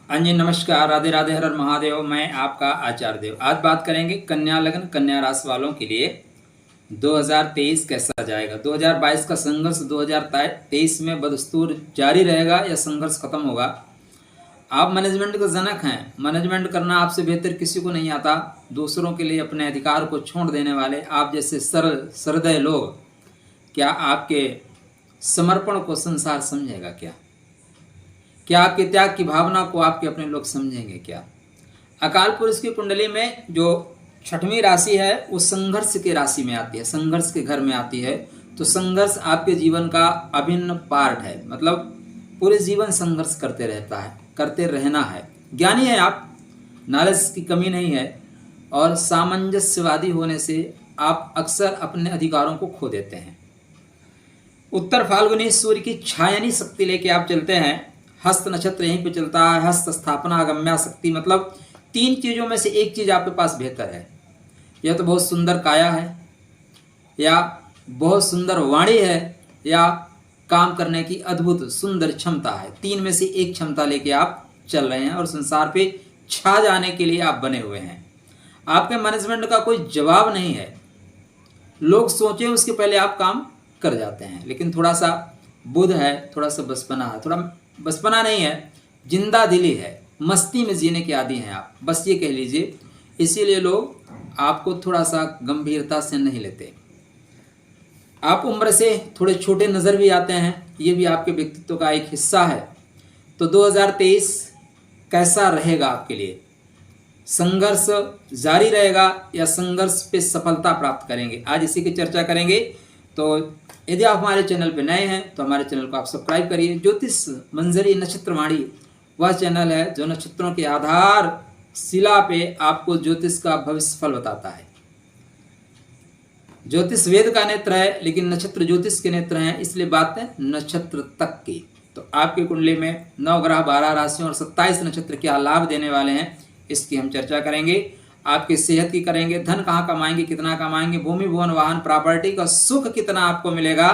हाँ जी, नमस्कार, राधे राधे, हर हर महादेव। मैं आपका आचार्य देव। आज बात करेंगे कन्या लग्न कन्या राशि वालों के लिए 2023 कैसा जाएगा। 2022 का संघर्ष 2023 में बदस्तूर जारी रहेगा या संघर्ष खत्म होगा। आप मैनेजमेंट के जनक हैं। मैनेजमेंट करना आपसे बेहतर किसी को नहीं आता। दूसरों के लिए अपने अधिकार को छोड़ देने वाले आप जैसे सरल सहृदय लोग, क्या आपके समर्पण को संसार समझेगा? क्या आपके त्याग की भावना को आपके अपने लोग समझेंगे? क्या अकाल पुरुष की कुंडली में जो छठवीं राशि है वो संघर्ष की राशि में आती है, संघर्ष के घर में आती है। तो संघर्ष आपके जीवन का अभिन्न पार्ट है। मतलब पूरे जीवन संघर्ष करते रहता है, करते रहना है। ज्ञानी है आप, नॉलेज की कमी नहीं है, और सामंजस्यवादी होने से आप अक्सर अपने अधिकारों को खो देते हैं। उत्तर फाल्गुनी सूर्य की छायनी शक्ति लेके आप चलते हैं। हस्त नक्षत्र यहीं पे चलता है। हस्त स्थापना अगम्या शक्ति, मतलब 3 चीजों में से एक चीज आपके पास बेहतर है। यह तो बहुत सुंदर काया है, या बहुत सुंदर वाणी है, या काम करने की अद्भुत सुंदर क्षमता है। 3 में से एक क्षमता लेके आप चल रहे हैं और संसार पे छा जाने के लिए आप बने हुए हैं। आपके मैनेजमेंट का कोई जवाब नहीं है। लोग सोचें उसके पहले आप काम कर जाते हैं। लेकिन थोड़ा सा बुध है, थोड़ा सा बचपना है, थोड़ा बचपना नहीं है, जिंदा दिली है, मस्ती में जीने के आदी हैं आप, बस ये कह लीजिए। इसीलिए लोग आपको थोड़ा सा गंभीरता से नहीं लेते। आप उम्र से थोड़े छोटे नज़र भी आते हैं, ये भी आपके व्यक्तित्व का एक हिस्सा है। तो 2023 कैसा रहेगा आपके लिए? संघर्ष जारी रहेगा या संघर्ष पे सफलता प्राप्त करेंगे? आज इसी की चर्चा करेंगे। तो यदि आप हमारे चैनल पर नए हैं तो हमारे चैनल को आप सब्सक्राइब करिए। ज्योतिष मंजरी नक्षत्रवाणी वह चैनल है जो नक्षत्रों के आधार शिला पे आपको ज्योतिष का भविष्य फल बताता है। ज्योतिष वेद का नेत्र है, लेकिन नक्षत्र ज्योतिष के नेत्र हैं, इसलिए बात है नक्षत्र तक की। तो आपकी कुंडली में 9 ग्रह 12 राशियों और 27 नक्षत्र क्या लाभ देने वाले हैं, इसकी हम चर्चा करेंगे। आपकी सेहत की करेंगे, धन कहाँ कमाएंगे, कितना कमाएंगे, भूमि भवन वाहन प्रॉपर्टी का सुख कितना आपको मिलेगा,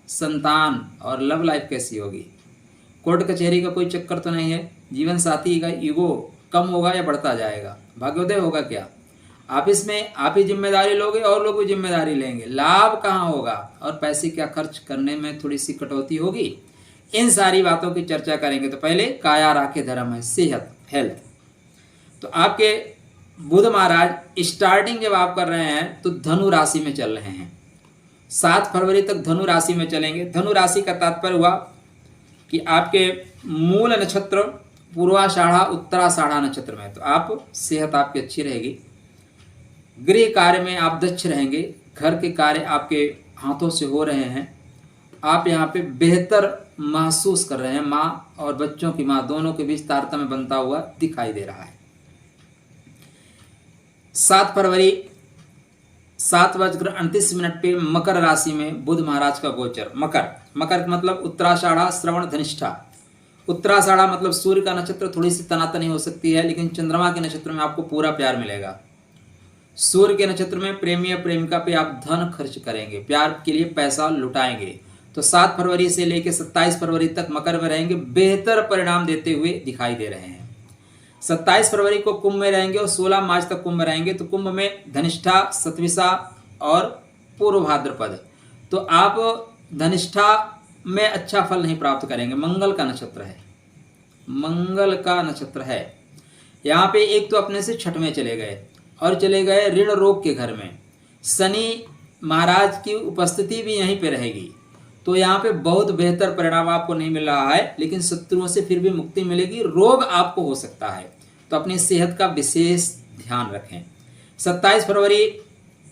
संतान और लव लाइफ कैसी होगी। कोर्ट कचहरी का कोई चक्कर तो नहीं है। जीवन साथी का ईगो कम होगा या बढ़ता जाएगा। भाग्योदय होगा क्या? ऑफिस में आप ही जिम्मेदारी लोगे और लोग भी जिम्मेदारी लेंगे। लाभ कहाँ होगा और पैसे क्या खर्च करने में थोड़ी सी कटौती होगी। इन सारी बातों की चर्चा करेंगे। तो पहले काया राखे धर्म है, सेहत, हेल्थ। तो आपके बुध महाराज स्टार्टिंग जब आप कर रहे हैं तो धनु राशि में चल रहे हैं। 7 फरवरी तक धनु राशि में चलेंगे। धनु राशि का तात्पर्य हुआ कि आपके मूल नक्षत्र पूर्वाषाढ़ा उत्तराषाढ़ा नक्षत्र में, तो आप सेहत आपकी अच्छी रहेगी। गृह कार्य में आप दक्ष रहेंगे। घर के कार्य आपके हाथों से हो रहे हैं। आप यहाँ पे बेहतर महसूस कर रहे हैं। माँ और बच्चों की माँ दोनों के बीच तारतम्य बनता हुआ दिखाई दे रहा है। 7 फरवरी 7:38 पे मकर राशि में बुध महाराज का गोचर। मकर मतलब उत्तराषाढ़ा श्रवण धनिष्ठा। उत्तराषाढ़ा मतलब सूर्य का नक्षत्र, थोड़ी सी तनातनी हो सकती है, लेकिन चंद्रमा के नक्षत्र में आपको पूरा प्यार मिलेगा। सूर्य के नक्षत्र में प्रेमी या प्रेमिका पे आप धन खर्च करेंगे, प्यार के लिए पैसा लुटाएंगे। तो 7 फरवरी से लेकर 27 फरवरी तक मकर में रहेंगे, बेहतर परिणाम देते हुए दिखाई दे रहे हैं। 27 फरवरी को कुंभ में रहेंगे और 16 मार्च तक कुंभ में रहेंगे। तो कुंभ में धनिष्ठा, सतविसा और पूर्व भाद्रपद। तो आप धनिष्ठा में अच्छा फल नहीं प्राप्त करेंगे। मंगल का नक्षत्र है, मंगल का नक्षत्र है। यहाँ पे एक तो अपने से छठ में चले गए और चले गए ऋण रोग के घर में। शनि महाराज की उपस्थिति भी यहीं पे रहेगी। तो यहाँ पे बहुत बेहतर परिणाम आपको नहीं मिल रहा है, लेकिन शत्रुओं से फिर भी मुक्ति मिलेगी। रोग आपको हो सकता है, तो अपनी सेहत का विशेष ध्यान रखें। 27 फरवरी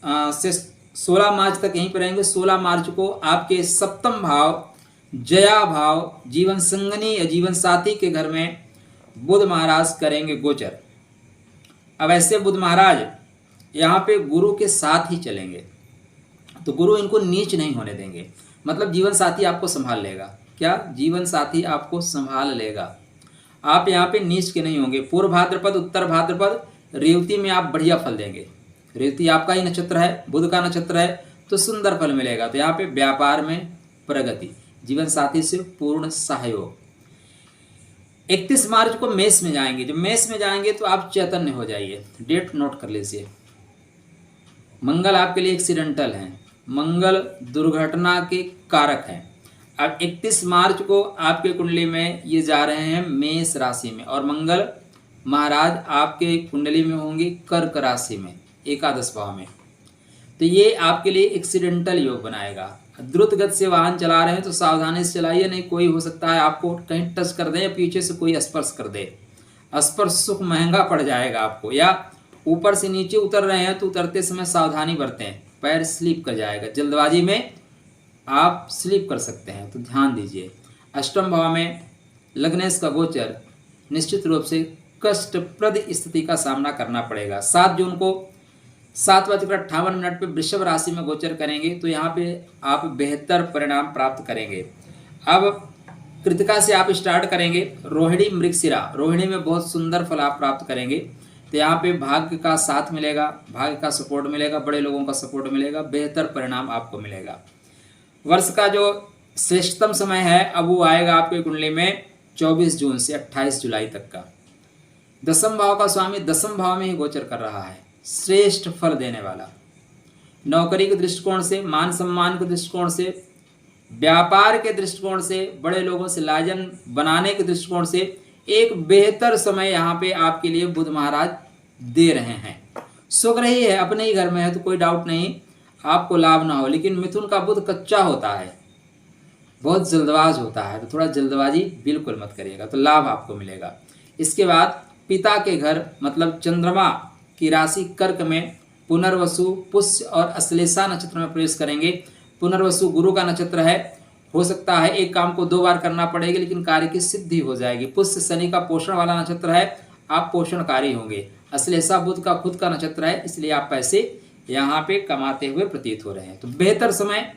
से 16 मार्च तक यहीं पर रहेंगे। 16 मार्च को आपके सप्तम भाव, जया भाव, जीवन संगनी या जीवन साथी के घर में बुध महाराज करेंगे गोचर। अब ऐसे बुध महाराज यहाँ पे गुरु के साथ ही चलेंगे, तो गुरु इनको नीच नहीं होने देंगे। मतलब जीवन साथी आपको संभाल लेगा। क्या? जीवन साथी आपको संभाल लेगा। आप यहाँ पे नीच के नहीं होंगे। पूर्व भाद्रपद, उत्तर भाद्रपद, रेवती में आप बढ़िया फल देंगे। रेवती आपका ही नक्षत्र है, बुध का नक्षत्र है, तो सुंदर फल मिलेगा। तो यहाँ पे व्यापार में प्रगति, जीवन साथी से पूर्ण सहयोग। 31 मार्च को मेष में जाएंगे। जब मेष में जाएंगे तो आप चैतन्य हो जाइए। डेट नोट कर लीजिए। मंगल आपके लिए एक्सीडेंटल हैं, मंगल दुर्घटना के कारक हैं। अब 31 मार्च को आपके कुंडली में ये जा रहे हैं मेष राशि में, और मंगल महाराज आपके कुंडली में होंगे कर्क राशि में, एकादश भाव में। तो ये आपके लिए एक्सीडेंटल योग बनाएगा। द्रुत गति से वाहन चला रहे हैं तो सावधानी से चलाइए, नहीं कोई हो सकता है आपको कहीं टच कर दे या पीछे से कोई स्पर्श कर दे। स्पर्श सुख महंगा पड़ जाएगा आपको। या ऊपर से नीचे उतर रहे हैं तो उतरते समय सावधानी बरतें, पैर स्लिप कर जाएगा, जल्दबाजी में आप स्लिप कर सकते हैं, तो ध्यान दीजिए। अष्टम भाव में लग्नेश का गोचर निश्चित रूप से कष्टप्रद स्थिति का सामना करना पड़ेगा। 7 जून को 7:58 पे वृषभ राशि में गोचर करेंगे, तो यहाँ पे आप बेहतर परिणाम प्राप्त करेंगे। अब कृतिका से आप स्टार्ट करेंगे, रोहिणी मृगशिरा, रोहिणी में बहुत सुंदर फल आप प्राप्त करेंगे। तो यहाँ पे भाग्य का साथ मिलेगा, भाग्य का सपोर्ट मिलेगा, बड़े लोगों का सपोर्ट मिलेगा, बेहतर परिणाम आपको मिलेगा। वर्ष का जो श्रेष्ठतम समय है अब वो आएगा आपके कुंडली में 24 जून से 28 जुलाई तक का। दसम भाव का स्वामी दसम भाव में ही गोचर कर रहा है, श्रेष्ठ फल देने वाला। नौकरी के दृष्टिकोण से, मान सम्मान के दृष्टिकोण से, व्यापार के दृष्टिकोण से, बड़े लोगों से लाजन बनाने के दृष्टिकोण से एक बेहतर समय यहाँ पे आपके लिए बुध महाराज दे रहे हैं। सुख रही है, अपने ही घर में है तो कोई डाउट नहीं आपको लाभ ना हो, लेकिन मिथुन का बुध कच्चा होता है, बहुत जल्दबाज होता है, तो थोड़ा जल्दबाजी बिल्कुल मत करिएगा, तो लाभ आपको मिलेगा। इसके बाद पिता के घर मतलब चंद्रमा की राशि कर्क में पुनर्वसु, पुष्य और अश्लेषा नक्षत्र में प्रवेश करेंगे। पुनर्वसु गुरु का नक्षत्र है, हो सकता है एक काम को 2 बार करना पड़ेगा लेकिन कार्य की सिद्धि हो जाएगी। पुष्य शनि का पोषण वाला नक्षत्र है, आप पोषणकारी होंगे। अश्लेषा बुध का खुद का नक्षत्र है, इसलिए आप पैसे यहाँ पे कमाते हुए प्रतीत हो रहे हैं। तो बेहतर समय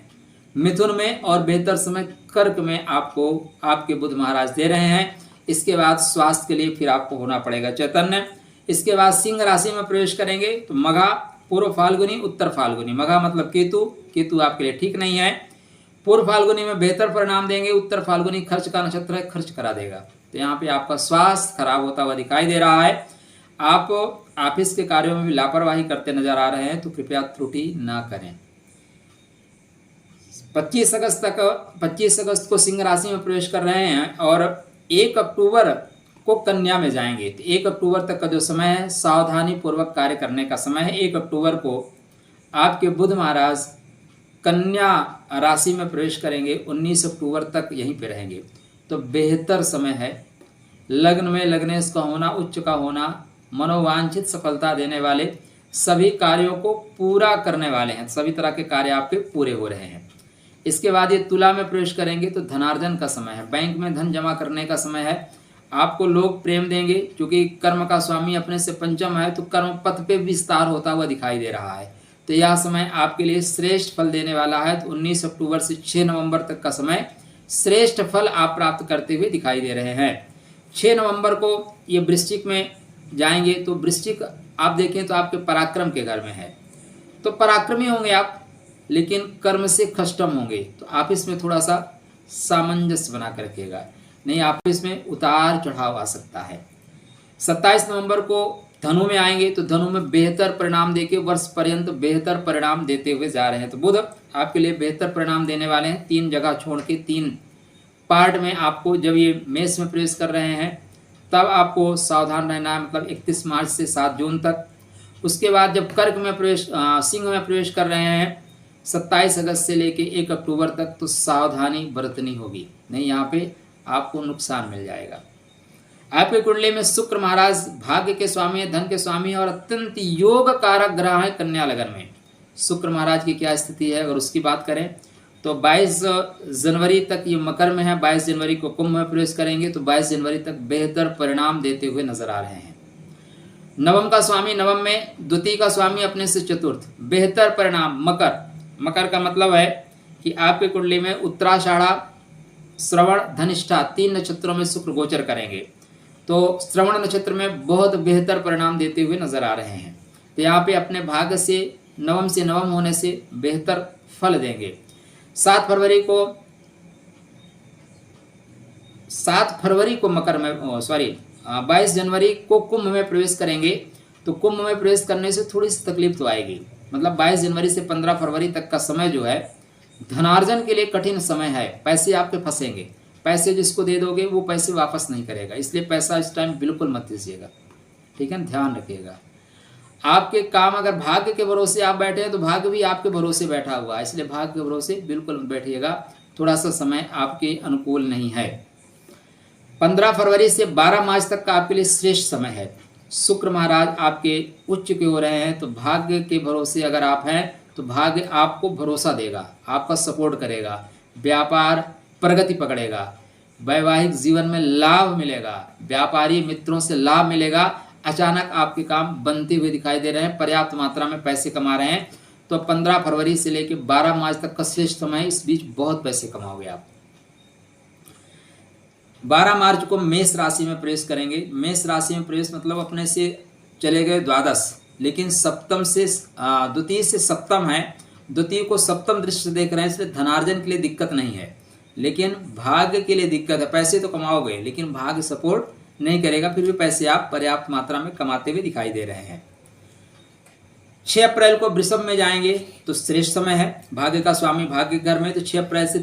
मिथुन में और बेहतर समय कर्क में आपको आपके बुध महाराज दे रहे हैं। इसके बाद स्वास्थ्य के लिए फिर आपको होना पड़ेगा चैतन्य। इसके बाद सिंह राशि में प्रवेश करेंगे तो मघा, पूर्व फाल्गुनी, उत्तर फाल्गुनी। मघा मतलब केतु, केतु आपके लिए ठीक नहीं है। पूर्व फाल्गुनी में बेहतर परिणाम देंगे, उत्तर फाल्गुनी खर्च का नक्षत्र है, खर्च करा देगा। तो यहाँ पे आपका स्वास्थ्य खराब होता हुआ दिखाई दे रहा है। आप ऑफिस के कार्यों में भी लापरवाही करते नजर आ रहे हैं, तो कृपया त्रुटि ना करें। 25 अगस्त को सिंह राशि में प्रवेश कर रहे हैं और 1 अक्टूबर को कन्या में जाएंगे। तो 1 अक्टूबर तक का जो समय है सावधानी पूर्वक कार्य करने का समय है। 1 अक्टूबर को आपके बुध महाराज कन्या राशि में प्रवेश करेंगे, 19 अक्टूबर तक यहीं पे रहेंगे। तो बेहतर समय है। लग्न में लग्नेश का होना, उच्च का होना, मनोवांछित सफलता देने वाले, सभी कार्यों को पूरा करने वाले हैं, सभी तरह के कार्य आपके पूरे हो रहे हैं। इसके बाद ये तुला में प्रवेश करेंगे तो धनार्जन का समय है, बैंक में धन जमा करने का समय है। आपको लोग प्रेम देंगे, क्योंकि कर्म का स्वामी अपने से पंचम है तो कर्म पथ पे विस्तार होता हुआ दिखाई दे रहा है। तो यह समय आपके लिए श्रेष्ठ फल देने वाला है। तो 19 अक्टूबर से 6 नवंबर तक का समय श्रेष्ठ फल आप प्राप्त करते हुए दिखाई दे रहे हैं। 6 नवंबर को ये वृश्चिक में जाएंगे, तो वृश्चिक आप देखें तो आपके पराक्रम के घर में है, तो पराक्रमी होंगे आप, लेकिन कर्म से खष्टम होंगे। तो आप इसमें थोड़ा सा सामंजस्य बना कर रखिएगा, नहीं आप इसमें उतार चढ़ाव आ सकता है। 27 नवंबर को धनु में आएंगे, तो धनु में बेहतर परिणाम देके वर्ष पर्यंत बेहतर परिणाम देते हुए जा रहे हैं। तो बुध आपके लिए बेहतर परिणाम देने वाले हैं। 3 जगह छोड़ के 3 पार्ट में आपको, जब ये मेष में प्रवेश कर रहे हैं तब आपको सावधान रहना है, मतलब 31 मार्च से 7 जून तक। उसके बाद जब कर्क में प्रवेश सिंह में प्रवेश कर रहे हैं 27 अगस्त से लेके 1 अक्टूबर तक, तो सावधानी बरतनी होगी, नहीं यहाँ पे आपको नुकसान मिल जाएगा। आपके कुंडली में शुक्र महाराज भाग्य के स्वामी है, धन के स्वामी है और अत्यंत योग कारक ग्रह है कन्या लगन में। शुक्र महाराज की क्या स्थिति है अगर उसकी बात करें तो 22 जनवरी तक ये मकर में है, 22 जनवरी को कुंभ में प्रवेश करेंगे, तो 22 जनवरी तक बेहतर परिणाम देते हुए नजर आ रहे हैं। नवम का स्वामी नवम में, द्वितीय का स्वामी अपने से चतुर्थ, बेहतर परिणाम। मकर, मकर का मतलब है कि आपके कुंडली में उत्तराषाढ़ा, श्रवण, धनिष्ठा 3 नक्षत्रों में शुक्र गोचर करेंगे, तो श्रवण नक्षत्र में बहुत बेहतर परिणाम देते हुए नजर आ रहे हैं। तो यहाँ पे अपने भाग्य से नवम होने से बेहतर फल देंगे। 7 फरवरी को 7 फरवरी को मकर में, सॉरी 22 जनवरी को कुंभ में प्रवेश करेंगे। तो कुंभ में प्रवेश करने से थोड़ी सी तकलीफ तो आएगी। मतलब 22 जनवरी से 15 फरवरी तक का समय जो है धनार्जन के लिए कठिन समय है। पैसे आपके फंसेंगे, पैसे जिसको दे दोगे वो पैसे वापस नहीं करेगा, इसलिए पैसा इस टाइम बिल्कुल मत दीजिएगा, ठीक है, ध्यान रखिएगा। आपके काम अगर भाग्य के भरोसे आप बैठे हैं तो भाग्य भी आपके भरोसे बैठा हुआ है, इसलिए भाग्य के भरोसे बिल्कुल मत बैठिएगा, थोड़ा सा समय आपके अनुकूल नहीं है। 15 फरवरी से 12 मार्च तक का आपके लिए श्रेष्ठ समय है। शुक्र महाराज आपके उच्च के हो रहे हैं, तो भाग्य के भरोसे अगर आप हैं तो भाग्य आपको भरोसा देगा, आपका सपोर्ट करेगा, व्यापार प्रगति पकड़ेगा, वैवाहिक जीवन में लाभ मिलेगा, व्यापारी मित्रों से लाभ मिलेगा, अचानक आपके काम बनते हुए दिखाई दे रहे हैं, पर्याप्त मात्रा में पैसे कमा रहे हैं। तो 15 फरवरी से लेकर 12 मार्च तक का श्रेष्ठ समय है, इस बीच बहुत पैसे कमाओगे आप। 12 मार्च को मेष राशि में प्रवेश करेंगे। मेष राशि में प्रवेश मतलब अपने से चले गए द्वादश, लेकिन सप्तम से द्वितीय से सप्तम है, द्वितीय को सप्तम दृष्टि से देख रहे हैं, इसलिए धनार्जन के लिए दिक्कत नहीं है, लेकिन भाग्य के लिए दिक्कत है। पैसे तो कमाओगे लेकिन भाग्य सपोर्ट नहीं करेगा, फिर भी पैसे आप पर्याप्त मात्रा में कमाते हुए दिखाई दे रहे हैं। 6 अप्रैल को वृषभ में जाएंगे तो श्रेष्ठ समय है, भाग्य का स्वामी भाग्य घर में। तो 6 अप्रैल से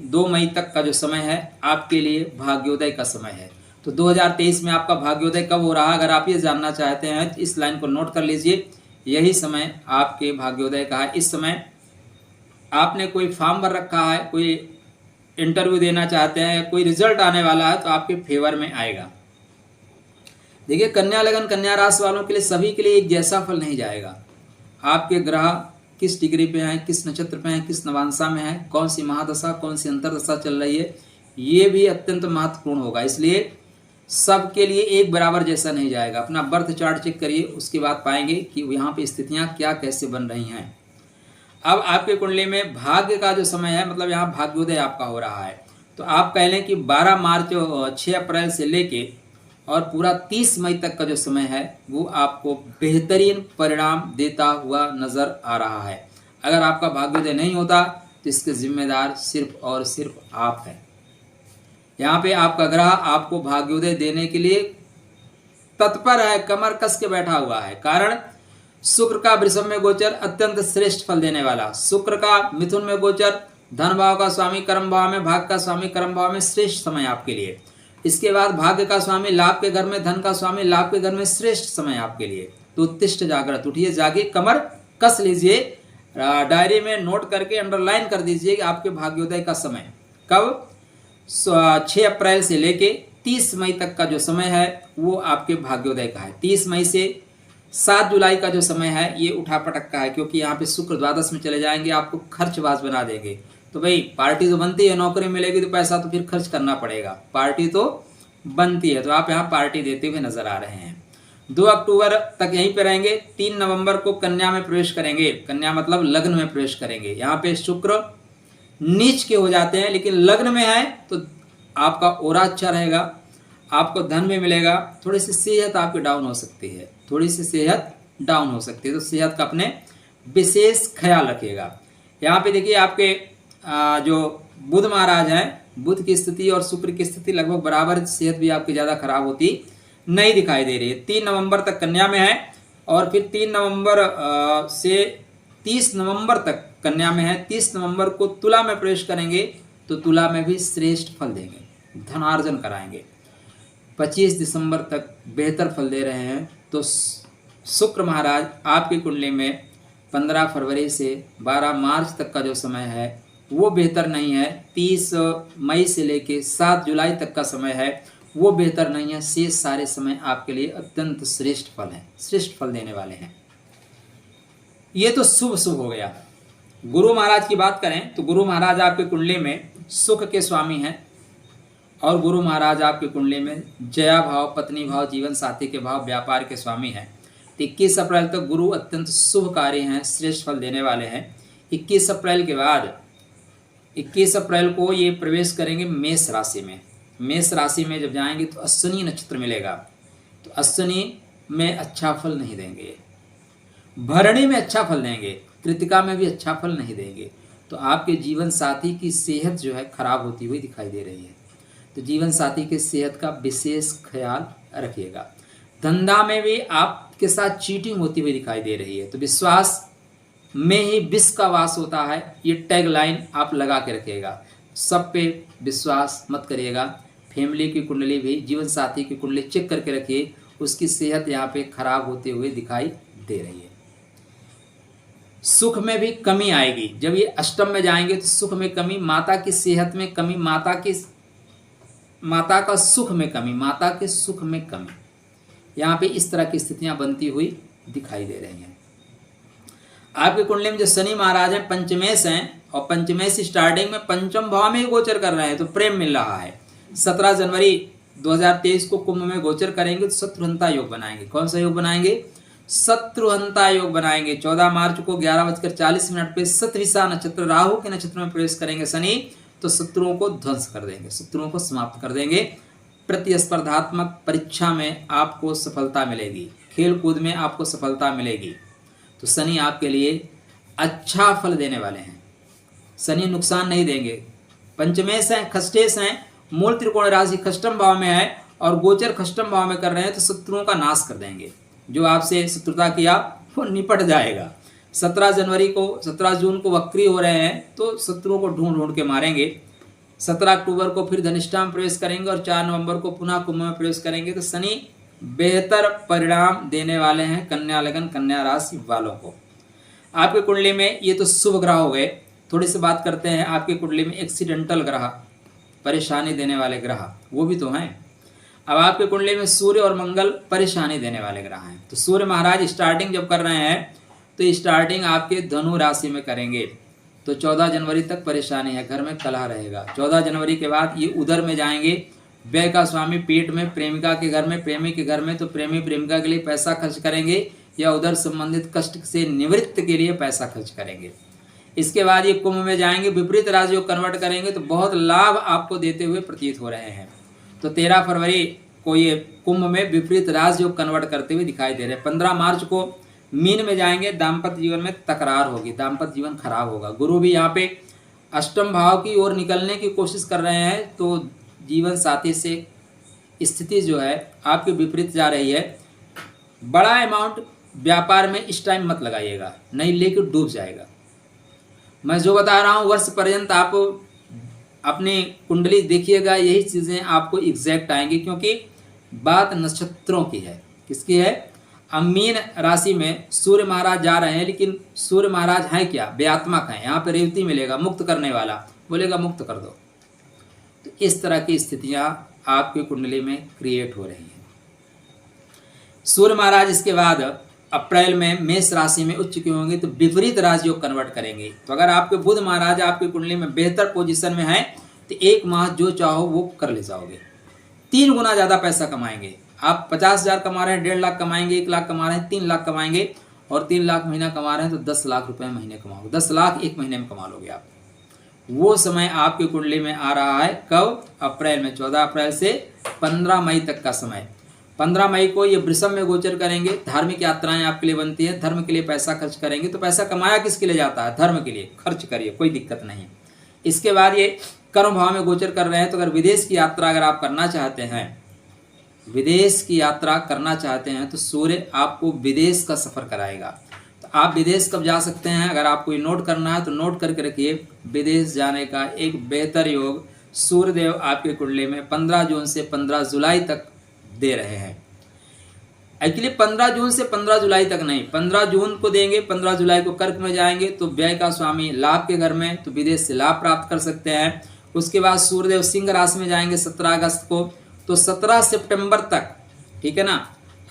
2 मई तक का जो समय है आपके लिए भाग्योदय का समय है। तो 2023 में आपका भाग्योदय कब हो रहा है, अगर आप ये जानना चाहते हैं तो इस लाइन को नोट कर लीजिए, यही समय आपके भाग्योदय का है। इस समय आपने कोई फॉर्म भर रखा है, कोई इंटरव्यू देना चाहते हैं, कोई रिजल्ट आने वाला है तो आपके फेवर में आएगा। देखिए कन्या लगन कन्या राशि वालों के लिए सभी के लिए एक जैसा फल नहीं जाएगा। आपके ग्रह किस डिग्री पे हैं, किस नक्षत्र पे हैं, किस नवांशा में है, कौन सी महादशा कौन सी अंतरदशा चल रही है, ये भी अत्यंत महत्वपूर्ण होगा, इसलिए सबके लिए एक बराबर जैसा नहीं जाएगा। अपना बर्थ चार्ट चेक करिए, उसके बाद पाएंगे कि यहाँ पे स्थितियाँ क्या कैसे बन रही हैं। अब आपके कुंडली में भाग्य का जो समय है, मतलब यहाँ भाग्योदय आपका हो रहा है, तो आप कह लें कि 12 मार्च 6 अप्रैल से लेके और पूरा 30 मई तक का जो समय है वो आपको बेहतरीन परिणाम देता हुआ नजर आ रहा है। अगर आपका भाग्योदय नहीं होता तो इसके जिम्मेदार सिर्फ और सिर्फ आप हैं। यहाँ पे आपका ग्रह आपको भाग्योदय देने के लिए तत्पर है, कमर कस के बैठा हुआ है। कारण शुक्र का वृषभ में गोचर अत्यंत श्रेष्ठ फल देने वाला, शुक्र का मिथुन में गोचर धन भाव का स्वामी कर्म भाव में, भाग्य का स्वामी कर्म भाव में, श्रेष्ठ समय आपके लिए। इसके बाद भाग्य का स्वामी लाभ के घर में, धन का स्वामी लाभ के घर में, श्रेष्ठ समय आपके लिए। तो उत्तिष्ठ जागृत, उठिए जागिए, कमर कस लीजिए, डायरी में नोट करके अंडरलाइन कर दीजिए कि आपके भाग्योदय का समय कब 6 अप्रैल से लेके 30 मई तक का जो समय है वो आपके भाग्योदय का है। 30 मई से 7 जुलाई का जो समय है ये उठापटक का है, क्योंकि यहाँ पे शुक्र द्वादश में चले जाएंगे, आपको खर्चबाज बना देंगे। तो भाई पार्टी तो बनती है, नौकरी मिलेगी तो पैसा तो फिर खर्च करना पड़ेगा, पार्टी तो बनती है, तो आप यहाँ पार्टी देते हुए नजर आ रहे हैं। 2 अक्टूबर तक यहीं पे रहेंगे। 3 नवंबर को कन्या में प्रवेश करेंगे, कन्या मतलब लग्न में प्रवेश करेंगे। यहाँ पे शुक्र नीच के हो जाते हैं, लेकिन लग्न में है तो आपका ओरा अच्छा रहेगा, आपको धन भी मिलेगा। थोड़ी सी सेहत आपकी डाउन हो सकती है, थोड़ी सी सेहत डाउन हो सकती है, तो सेहत का अपने विशेष ख्याल रखिएगा। यहाँ पे देखिए आपके जो बुध महाराज हैं, बुध की स्थिति और शुक्र की स्थिति लगभग बराबर, सेहत भी आपकी ज़्यादा खराब होती नहीं दिखाई दे रही है। 3 नवंबर तक कन्या में है और फिर 3 नवंबर से 30 नवंबर तक कन्या में है। 30 नवंबर को तुला में प्रवेश करेंगे तो तुला में भी श्रेष्ठ फल देंगे, धनार्जन कराएंगे। 25 दिसंबर तक बेहतर फल दे रहे हैं। तो शुक्र महाराज आपकी कुंडली में 15 फरवरी से 12 मार्च तक का जो समय है वो बेहतर नहीं है। 30 मई से लेके 7 जुलाई तक का समय है वो बेहतर नहीं है। शेष सारे समय आपके लिए अत्यंत श्रेष्ठ फल हैं, श्रेष्ठ फल देने वाले हैं। ये तो शुभ शुभ हो गया। गुरु महाराज की बात करें तो गुरु महाराज आपकी कुंडली में सुख के स्वामी हैं और गुरु महाराज आपकी कुंडली में जया भाव, पत्नी भाव, जीवन साथी के भाव, व्यापार के स्वामी हैं। 21 अप्रैल तक गुरु अत्यंत शुभकारी हैं, श्रेष्ठ फल देने वाले हैं। 21 अप्रैल के बाद 21 अप्रैल को ये प्रवेश करेंगे मेष राशि में। मेष राशि में जब जाएंगे तो अश्विनी नक्षत्र मिलेगा, तो अश्विनी में अच्छा फल नहीं देंगे, भरणी में अच्छा फल देंगे, कृतिका में भी अच्छा फल नहीं देंगे। तो आपके जीवन साथी की सेहत जो है खराब होती हुई दिखाई दे रही है। तो जीवन साथी की सेहत का विशेष ख्याल रखिएगा। धंधा में भी आपके साथ चीटिंग होती हुई दिखाई दे रही है, तो विश्वास में ही विष का वास होता है, ये टैग लाइन आप लगा के रखिएगा। सब पे विश्वास मत करिएगा। फैमिली की कुंडली भी, जीवन साथी की कुंडली चेक करके रखिए, उसकी सेहत यहाँ पे खराब होते हुए दिखाई दे रही है। सुख में भी कमी आएगी, जब ये अष्टम में जाएंगे तो सुख में कमी, माता की सेहत में कमी, माता का सुख में कमी, माता के सुख में कमी, यहाँ पे इस तरह की स्थितियां बनती हुई दिखाई दे रही हैं। आपकी कुंडली में जो शनि महाराज हैं पंचमेश हैं, और पंचमेश स्टार्टिंग में पंचम भाव में ही गोचर कर रहे हैं, तो प्रेम मिल रहा है। 17 जनवरी 2023 को कुंभ में गोचर करेंगे तो शत्रुहंता योग बनाएंगे। कौन सा योग बनाएंगे? शत्रुहंता योग बनाएंगे। 14 मार्च को 11:40 पे शतभिषा नक्षत्र राहु के नक्षत्र में प्रवेश करेंगे शनि, तो शत्रुओं को ध्वंस कर देंगे, शत्रुओं को समाप्त कर देंगे। प्रतिस्पर्धात्मक परीक्षा में आपको सफलता मिलेगी, खेल कूद में आपको सफलता मिलेगी। तो शनि आपके लिए अच्छा फल देने वाले हैं, शनि नुकसान नहीं देंगे। पंचमेश हैं, खष्टेश हैं, मूल त्रिकोण राशि खष्टम भाव में है और गोचर खष्टम भाव में कर रहे हैं, तो शत्रुओं का नाश कर देंगे। जो आपसे शत्रुता किया वो निपट जाएगा। 17 जून को वक्री हो रहे हैं, तो शत्रुओं को ढूंढ ढूंढ के मारेंगे। 17 अक्टूबर को फिर धनिष्ठा में प्रवेश करेंगे और 4 नवंबर को पुनः कुंभ में प्रवेश करेंगे। तो शनि बेहतर परिणाम देने वाले हैं कन्या लगन कन्या राशि वालों को। आपकी कुंडली में ये तो शुभ ग्रह हो गए। थोड़ी सी बात करते हैं आपकी कुंडली में एक्सीडेंटल ग्रह, परेशानी देने वाले ग्रह, वो भी तो हैं। अब आपकी कुंडली में सूर्य और मंगल परेशानी देने वाले ग्रह हैं। तो सूर्य महाराज स्टार्टिंग जब कर रहे हैं तो स्टार्टिंग आपके धनु राशि में करेंगे, तो 14 जनवरी तक परेशानी है, घर में कलह रहेगा। 14 जनवरी के बाद ये उधर में जाएंगे, व्यय का स्वामी पेट में, प्रेमिका के घर में, प्रेमी के घर में, तो प्रेमी प्रेमिका के लिए पैसा खर्च करेंगे या उधर संबंधित कष्ट से निवृत्त के लिए पैसा खर्च करेंगे। इसके बाद ये कुंभ में जाएंगे, विपरीत राजयोग कन्वर्ट करेंगे, तो बहुत लाभ आपको देते हुए प्रतीत हो रहे हैं। तो 13 फरवरी को ये कुंभ में विपरीत राजयोग कन्वर्ट करते हुए दिखाई दे रहे हैं। 15 मार्च को मीन में जाएंगे, दाम्पत्य जीवन में तकरार होगी, दाम्पत्य जीवन खराब होगा। गुरु भी यहाँ पे अष्टम भाव की ओर निकलने की कोशिश कर रहे हैं, तो जीवन साथी से स्थिति जो है आपके विपरीत जा रही है। बड़ा अमाउंट व्यापार में इस टाइम मत लगाइएगा, नहीं लेके डूब जाएगा। मैं जो बता रहा हूँ वर्ष पर्यंत आप अपनी कुंडली देखिएगा, यही चीज़ें आपको एग्जैक्ट आएंगी, क्योंकि बात नक्षत्रों की है। किसकी है? अब मीन राशि में सूर्य महाराज जा रहे हैं, लेकिन सूर्य महाराज हैं क्या? व्यात्मक हैं। यहाँ पे रेवती मिलेगा, मुक्त करने वाला, बोलेगा मुक्त कर दो। तो इस तरह की स्थितियाँ आपकी कुंडली में क्रिएट हो रही हैं। सूर्य महाराज इसके बाद अप्रैल में मेष राशि में उच्च क्यों होंगे? तो विपरीत राजयोग कन्वर्ट करेंगे। तो अगर आपके बुध महाराज आपकी कुंडली में बेहतर पोजीशन में है, तो 1 माह जो चाहो वो कर ले जाओगे, 3 गुना ज़्यादा पैसा कमाएंगे। आप 50,000 कमा रहे हैं, 1.5 लाख कमाएंगे, 1 लाख कमा रहे हैं, 3 लाख कमाएंगे, और 3 लाख महीना कमा रहे हैं तो 10 लाख रुपए महीने कमाओगे। 10 लाख एक महीने में कमा लोगे आप। वो समय आपकी कुंडली में आ रहा है। कब? अप्रैल में, 14 अप्रैल से 15 मई तक का समय। 15 मई को ये वृषभ में गोचर करेंगे। धार्मिक यात्राएं आपके लिए बनती है, धर्म के लिए पैसा खर्च करेंगे। तो पैसा कमाया किसके लिए जाता है? धर्म के लिए। खर्च करिए, कोई दिक्कत नहीं है। इसके बाद ये कर्म भाव में गोचर कर रहे हैं, तो अगर विदेश की यात्रा अगर आप करना चाहते हैं, विदेश की यात्रा करना चाहते हैं, तो सूर्य आपको विदेश का सफर कराएगा। तो आप विदेश कब जा सकते हैं? अगर आपको ये नोट करना है तो नोट करके रखिए, विदेश जाने का एक बेहतर योग सूर्यदेव आपके कुंडली में 15 जून से 15 जुलाई तक दे रहे हैं। एक्चुअली 15 जून से 15 जुलाई तक नहीं, 15 जून को देंगे, 15 जुलाई को कर्क में जाएंगे, तो व्यय का स्वामी लाभ के घर में, तो विदेश से लाभ प्राप्त कर सकते हैं। उसके बाद सूर्यदेव सिंह राशि में जाएंगे 17 अगस्त को, तो 17 सितंबर तक, ठीक है ना,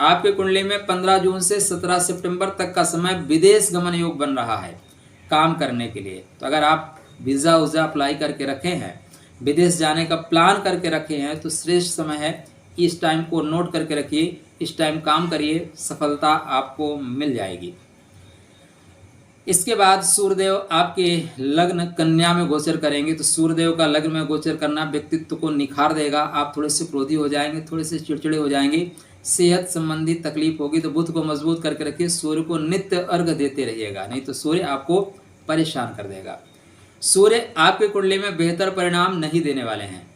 आपके कुंडली में 15 जून से 17 सितंबर तक का समय विदेश गमन योग बन रहा है काम करने के लिए। तो अगर आप वीज़ा उज़ा अप्लाई करके रखे हैं, विदेश जाने का प्लान करके रखे हैं, तो श्रेष्ठ समय है। इस टाइम को नोट करके रखिए, इस टाइम काम करिए, सफलता आपको मिल जाएगी। इसके बाद सूर्यदेव आपके लग्न कन्या में गोचर करेंगे। तो सूर्यदेव का लग्न में गोचर करना व्यक्तित्व को निखार देगा। आप थोड़े से क्रोधी हो जाएंगे, थोड़े से चिड़चिड़े हो जाएंगे, सेहत संबंधी तकलीफ होगी। तो बुध को मजबूत करके रखिए, सूर्य को नित्य अर्घ देते रहिएगा, नहीं तो सूर्य आपको परेशान कर देगा। सूर्य आपके कुंडली में बेहतर परिणाम नहीं देने वाले हैं।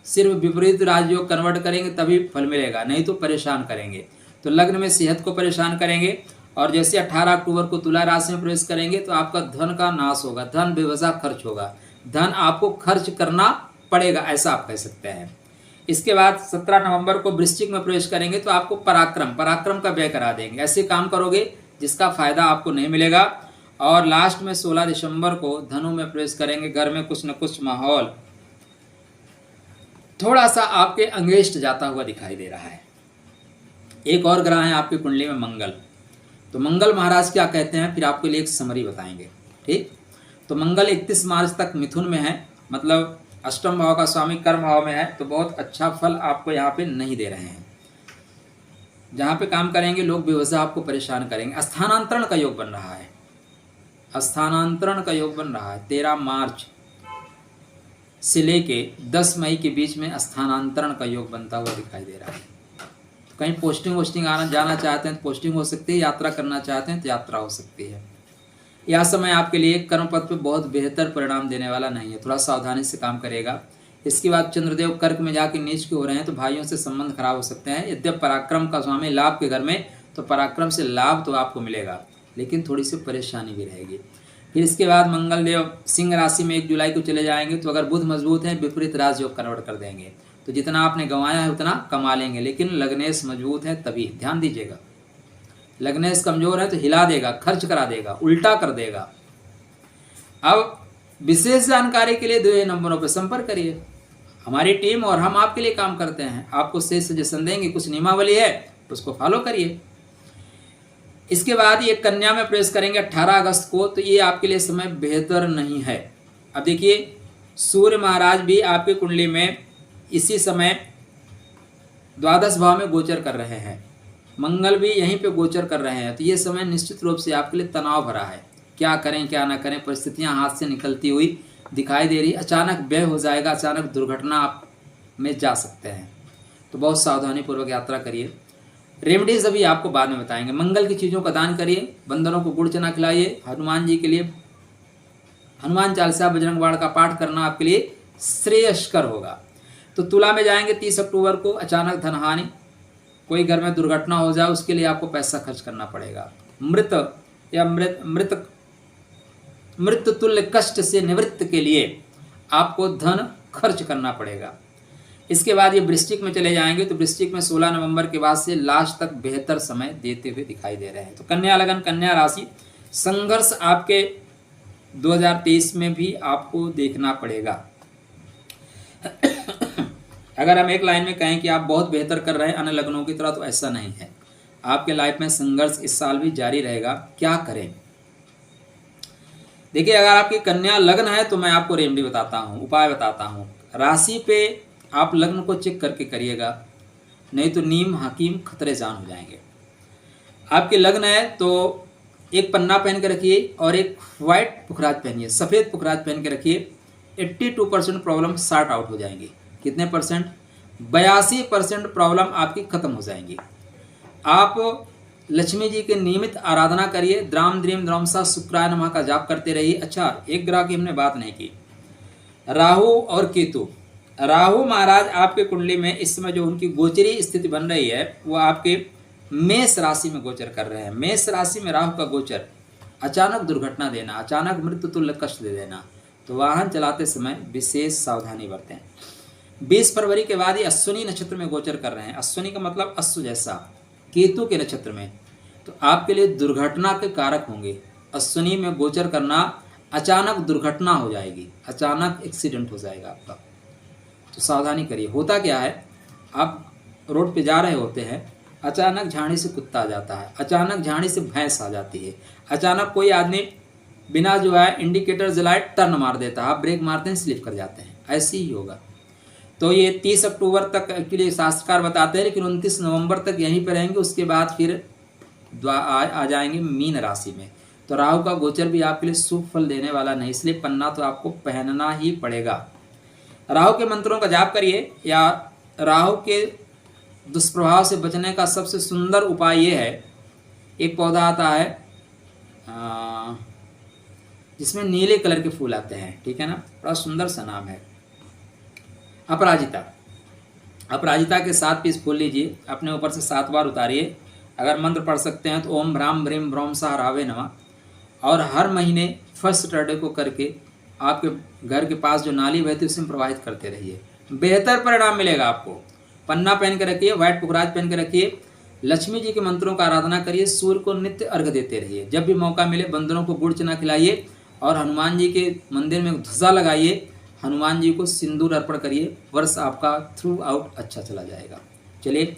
सिर्फ विपरीत राजयोग कन्वर्ट करेंगे तभी फल मिलेगा, नहीं तो परेशान करेंगे। तो लग्न में सेहत को परेशान करेंगे, और जैसे 18 अक्टूबर को तुला राशि में प्रवेश करेंगे तो आपका धन का नाश होगा, धन बेवजह खर्च होगा, धन आपको खर्च करना पड़ेगा, ऐसा आप कह सकते हैं। इसके बाद 17 नवंबर को वृश्चिक में प्रवेश करेंगे तो आपको पराक्रम का व्यय करा देंगे, ऐसे काम करोगे जिसका फायदा आपको नहीं मिलेगा। और लास्ट में 16 दिसंबर को धनु में प्रवेश करेंगे, घर में कुछ न कुछ माहौल थोड़ा सा आपके अंगेस्ट जाता हुआ दिखाई दे रहा है। एक और ग्रह है आपकी कुंडली में मंगल, तो मंगल महाराज क्या कहते हैं फिर आपके लिए एक समरी बताएंगे, ठीक। तो मंगल 31 मार्च तक मिथुन में है, मतलब अष्टम भाव का स्वामी कर्म भाव में है, तो बहुत अच्छा फल आपको यहाँ पे नहीं दे रहे हैं। जहाँ पे काम करेंगे लोग बेवजह आपको परेशान करेंगे। स्थानांतरण का योग बन रहा है, स्थानांतरण का योग बन रहा है। 13 मार्च से लेके 10 मई के बीच में स्थानांतरण का योग बनता हुआ दिखाई दे रहा है। तो कहीं पोस्टिंग आना जाना चाहते हैं तो पोस्टिंग हो सकती है, यात्रा करना चाहते हैं तो यात्रा हो सकती है। यह समय आपके लिए कर्म पथ पे बहुत बेहतर परिणाम देने वाला नहीं है, थोड़ा सावधानी से काम करेगा। इसके बाद चंद्रदेव कर्क में जाके नीच के हो रहे हैं तो भाइयों से संबंध खराब हो सकते हैं। यद्यप पराक्रम का स्वामी लाभ के घर में, तो पराक्रम से लाभ तो आपको मिलेगा, लेकिन थोड़ी सी परेशानी भी रहेगी। फिर इसके बाद मंगल देव सिंह राशि में 1 जुलाई को चले जाएंगे, तो अगर बुध मजबूत है विपरीत राजयोग कन्वर्ट कर देंगे, तो जितना आपने गंवाया है उतना कमा लेंगे। लेकिन लग्नेश मजबूत है तभी ध्यान दीजिएगा, लग्नेश कमजोर है तो हिला देगा, खर्च करा देगा, उल्टा कर देगा। अब विशेष जानकारी के लिए 2 नंबरों पर संपर्क करिए, हमारी टीम और हम आपके लिए काम करते हैं। आपको सही सजेशन देंगे, कुछ नियमावली है उसको फॉलो करिए। इसके बाद ये कन्या में प्रवेश करेंगे 18 अगस्त को, तो ये आपके लिए समय बेहतर नहीं है। अब देखिए सूर्य महाराज भी आपकी कुंडली में इसी समय द्वादश भाव में गोचर कर रहे हैं, मंगल भी यहीं पे गोचर कर रहे हैं, तो ये समय निश्चित रूप से आपके लिए तनाव भरा है। क्या करें क्या ना करें, परिस्थितियां हाथ से निकलती हुई दिखाई दे रही, अचानक व्यय हो जाएगा, अचानक दुर्घटना आप में जा सकते हैं, तो बहुत सावधानी पूर्वक यात्रा करिए। रेमेडीज अभी आपको बाद में बताएंगे। मंगल की चीज़ों का दान करिए, बंदरों को गुड़ चना खिलाइए, हनुमान जी के लिए हनुमान चालीसा बजरंग बाण का पाठ करना आपके लिए श्रेयस्कर होगा। तो तुला में जाएंगे 30 अक्टूबर को, अचानक धनहानि, कोई घर में दुर्घटना हो जाए उसके लिए आपको पैसा खर्च करना पड़ेगा। मृत तुल्य कष्ट से निवृत्त के लिए आपको धन खर्च करना पड़ेगा। इसके बाद ये वृश्चिक में चले जाएंगे, तो वृश्चिक में 16 नवंबर के बाद से लास्ट तक बेहतर समय देते हुए दिखाई दे रहे हैं। तो कन्या लगन, कन्या राशि, संघर्ष आपके 2023 में भी आपको देखना पड़ेगा। अगर हम एक लाइन में कहें कि आप बहुत बेहतर कर रहे हैं अन्य लग्नों की तरह, तो ऐसा नहीं है। आपके लाइफ में संघर्ष इस साल भी जारी रहेगा। क्या करें? देखिए, अगर आपकी कन्या लग्न है तो मैं आपको रेमेडी बताता हूँ, उपाय बताता हूँ। राशि पे आप लग्न को चेक करके करिएगा, नहीं तो नीम हकीम खतरे जान हो जाएंगे। आपके लग्न है तो एक पन्ना पहन के रखिए और एक व्हाइट पुखराज पहनिए, सफ़ेद पुखराज पहन के रखिए। 82% प्रॉब्लम सॉर्ट आउट हो जाएंगी। कितने परसेंट? 82% प्रॉब्लम आपकी खत्म हो जाएंगी। आप लक्ष्मी जी के नियमित आराधना करिए, द्राम द्रीम द्रामसा शुक्राय नमः का जाप करते रहिए। अच्छा, एक ग्रह की हमने बात नहीं की, राहु और केतु। राहु महाराज आपके कुंडली में इस समय जो उनकी गोचरी स्थिति बन रही है वो आपके मेष राशि में गोचर कर रहे हैं। मेष राशि में राहु का गोचर अचानक दुर्घटना देना, अचानक मृत्यु तुल्य कष्ट दे देना, तो वाहन चलाते समय विशेष सावधानी बरतें। 20 फरवरी के बाद ये अश्विनी नक्षत्र में गोचर कर रहे हैं। अश्विनी का मतलब अश्व जैसा, केतु के नक्षत्र में, तो आपके लिए दुर्घटना के कारक होंगे। अश्विनी में गोचर करना, अचानक दुर्घटना हो जाएगी, अचानक एक्सीडेंट हो जाएगा आपका, तो सावधानी करिए। होता क्या है, आप रोड पे जा रहे होते हैं, अचानक झाड़ी से कुत्ता आ जाता है, अचानक झाड़ी से भैंस आ जाती है, अचानक कोई आदमी बिना जो है इंडिकेटर जलाए टर्न मार देता है, आप ब्रेक मारते हैं स्लिप कर जाते हैं, ऐसे ही होगा। तो ये 30 अक्टूबर तक के लिए शास्त्रकार बताते हैं, लेकिन 29 नवंबर तक यहीं पर रहेंगे, उसके बाद फिर आ जाएंगे मीन राशि में। तो राहु का गोचर भी आपके लिए शुभ फल देने वाला नहीं, इसलिए पन्ना तो आपको पहनना ही पड़ेगा। राहु के मंत्रों का जाप करिए, या राहु के दुष्प्रभाव से बचने का सबसे सुंदर उपाय ये है, एक पौधा आता है जिसमें नीले कलर के फूल आते हैं, ठीक है ना, बड़ा सुंदर सा नाम है अपराजिता। अपराजिता के 7 पीस फूल लीजिए, अपने ऊपर से 7 बार उतारिए। अगर मंत्र पढ़ सकते हैं तो ओम भ्राम भ्रीम ब्रह्म सहारावे नमः। और हर महीने फर्स्ट सैटरडे को करके आपके घर के पास जो नाली बहती है उसमें प्रवाहित करते रहिए, बेहतर परिणाम मिलेगा आपको। पन्ना पहन के रखिए, व्हाइट पुखराज पहन के रखिए, लक्ष्मी जी के मंत्रों का आराधना करिए, सूर्य को नित्य अर्घ देते रहिए। जब भी मौका मिले बंदरों को गुड़ चना खिलाइए और हनुमान जी के मंदिर में ध्वजा लगाइए, हनुमान जी को सिंदूर अर्पण करिए। वर्ष आपका थ्रू आउट अच्छा चला जाएगा। चलिए,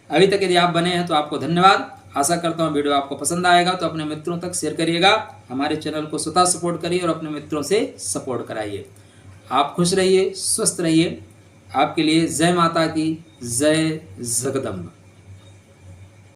अभी तक यदि आप बने हैं तो आपको धन्यवाद। आशा करता हूँ वीडियो आपको पसंद आएगा तो अपने मित्रों तक शेयर करिएगा। हमारे चैनल को स्वतः सपोर्ट करिए और अपने मित्रों से सपोर्ट कराइए। आप खुश रहिए, स्वस्थ रहिए। आपके लिए जय माता की, जय जगदम्बा।